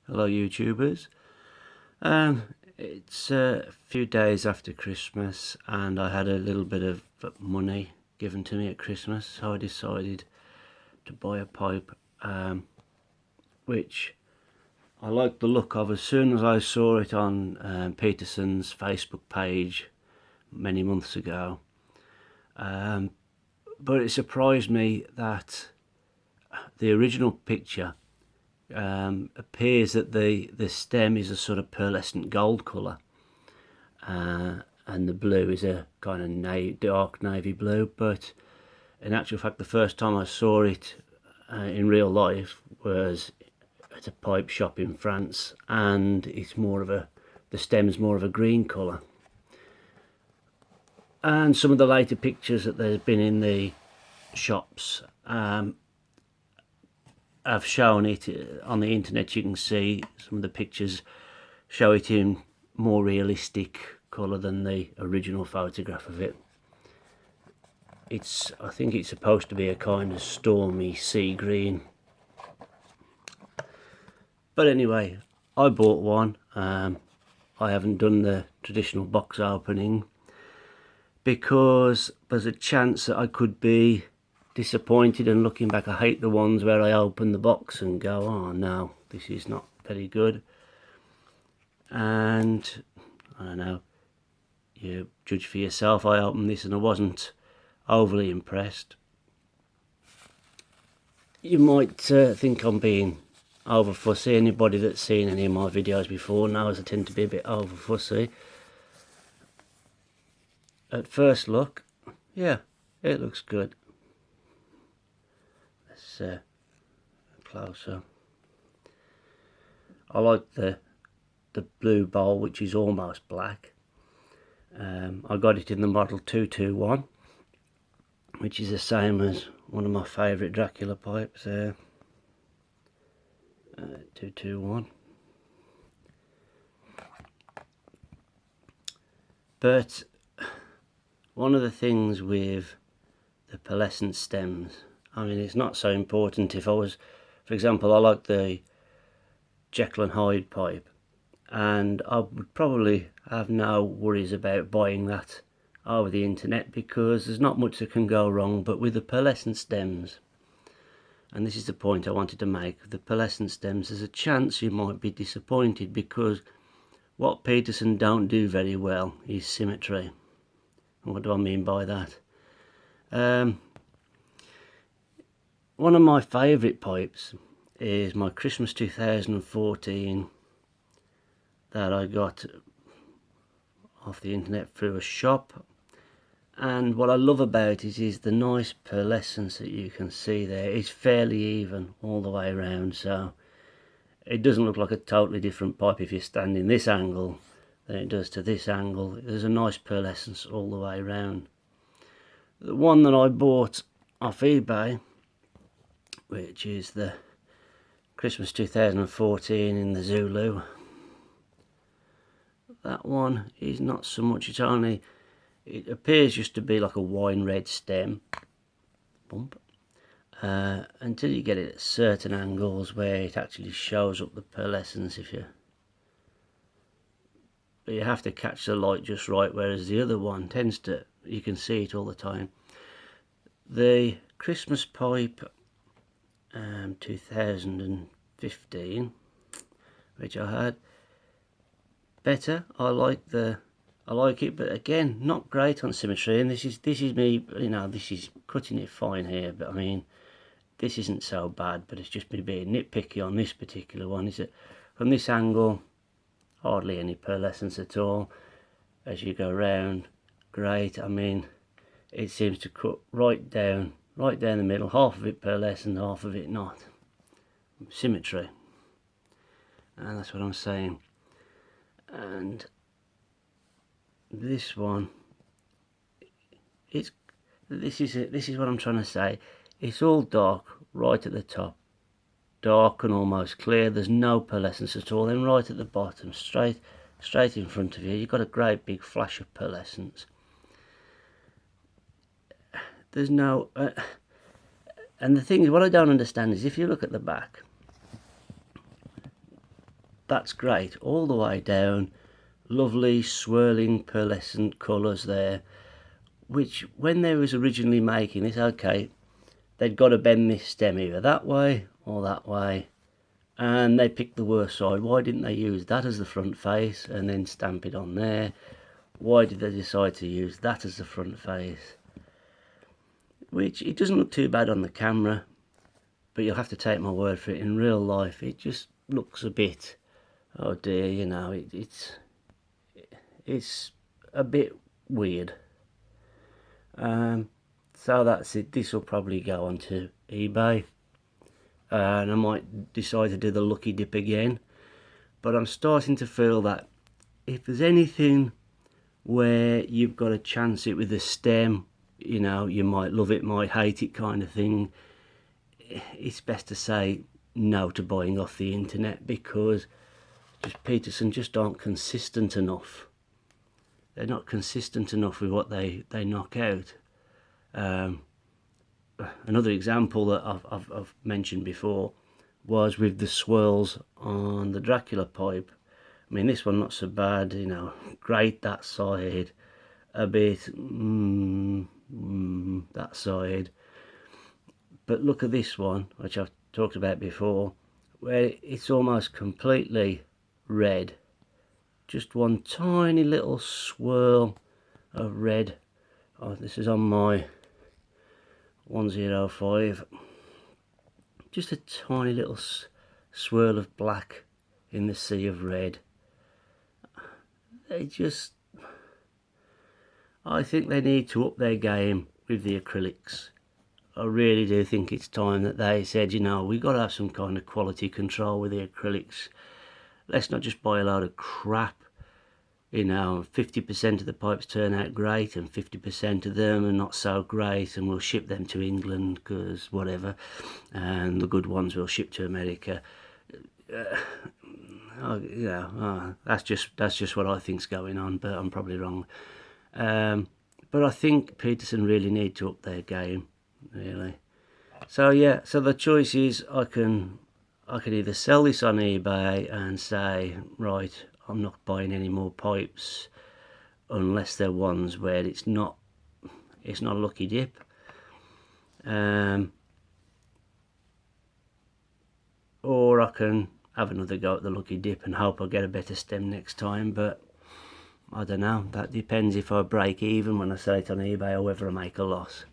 Hello YouTubers. It's a few days after Christmas and I had a little bit of money given to me at Christmas, so I decided to buy a pipe which I liked the look of as soon as I saw it on Peterson's Facebook page many months ago. But it surprised me that the original picture appears that the stem is a sort of pearlescent gold colour, and the blue is a kind of dark navy blue. But in actual fact, the first time I saw it in real life was at a pipe shop in France, and it's more of the stem's more of a green colour. And some of the later pictures that there's been in the shops have shown it on the internet. You can see some of the pictures show it in more realistic colour than the original photograph of it. I think it's supposed to be a kind of stormy sea green. But anyway, I bought one. I haven't done the traditional box opening because there's a chance that I could be disappointed, and looking back, I hate the ones where I open the box and go, oh no, this is not very good. And I don't know, you judge for yourself. I opened this and I wasn't overly impressed. You might think I'm being over fussy. Anybody that's seen any of my videos before knows I tend to be a bit over fussy. At first look, yeah, it looks good. Let's closer. I like the blue bowl, which is almost black. I got it in the model 221, which is the same as one of my favourite Dracula pipes there. 221. But one of the things with the pearlescent stems, I mean, it's not so important. If I was, for example, I like the Jekyll and Hyde pipe, and I would probably have no worries about buying that over the internet because there's not much that can go wrong. But with the pearlescent stems, and this is the point I wanted to make, the pearlescent stems, there's a chance you might be disappointed, because what Peterson don't do very well is symmetry. And what do I mean by that? One of my favourite pipes is my Christmas 2014 that I got off the internet through a shop. And what I love about it is the nice pearlescence that you can see there. It's fairly even all the way around, so it doesn't look like a totally different pipe if you stand in this angle than it does to this angle. There's a nice pearlescence all the way around. The one that I bought off eBay, which is the Christmas 2014 in the Zulu, that one is not so much. It appears just to be like a wine red stem, bump, until you get it at certain angles where it actually shows up the pearlescence. But you have to catch the light just right, whereas the other one tends to, you can see it all the time. The Christmas pipe 2015, which I had, better. I like it, but again, not great on symmetry. And this is me, this is cutting it fine here, but I mean, this isn't so bad, but it's just me being nitpicky on this particular one. Is that from this angle, hardly any pearlescence at all. As you go round, great. I mean, it seems to cut right down the middle, half of it pearlescent, half of it not. Symmetry, and that's what I'm saying. And this one, this is what I'm trying to say. It's all dark right at the top, dark and almost clear. There's no pearlescence at all. Then right at the bottom, straight in front of you, you've got a great big flash of pearlescence. There's no and the thing is, what I don't understand is, if you look at the back, that's great, all the way down, lovely swirling pearlescent colours there, which when they was originally making this, okay, they'd got to bend this stem either that way or that way, and they picked the worst side. Why didn't they use that as the front face and then stamp it on there? Why did they decide to use that as the front face? Which, it doesn't look too bad on the camera, but you'll have to take my word for it, in real life it just looks a bit, oh dear, you know, it's a bit weird. So that's it. This will probably go onto eBay, and I might decide to do the lucky dip again, but I'm starting to feel that if there's anything where you've got to chance it with the stem, you know, you might love it, might hate it kind of thing, it's best to say no to buying off the internet, because Peterson just aren't consistent enough. They're not consistent enough with what they knock out. Another example that I've mentioned before was with the swirls on the Dracula pipe. I mean, this one not so bad, you know, great that side, a bit that side. But look at this one, which I've talked about before, where it's almost completely red. Just one tiny little swirl of red. Oh, this is on my 105. Just a tiny little swirl of black in the sea of red. I think they need to up their game with the acrylics. I really do think it's time that they said, you know, we've got to have some kind of quality control with the acrylics. Let's not just buy a load of crap. You know, 50% of the pipes turn out great and 50% of them are not so great, and we'll ship them to England because whatever, and the good ones we'll ship to America. That's just what I think's going on, but I'm probably wrong. But I think Peterson really need to up their game, really. So yeah, so the choice is I can either sell this on eBay and say, right, I'm not buying any more pipes unless they're ones where it's not a lucky dip, or I can have another go at the lucky dip and hope I get a better stem next time. But I don't know, that depends if I break even when I sell it on eBay or whether I make a loss.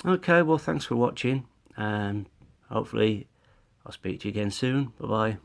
Okay, well, thanks for watching, and hopefully I'll speak to you again soon. Bye bye.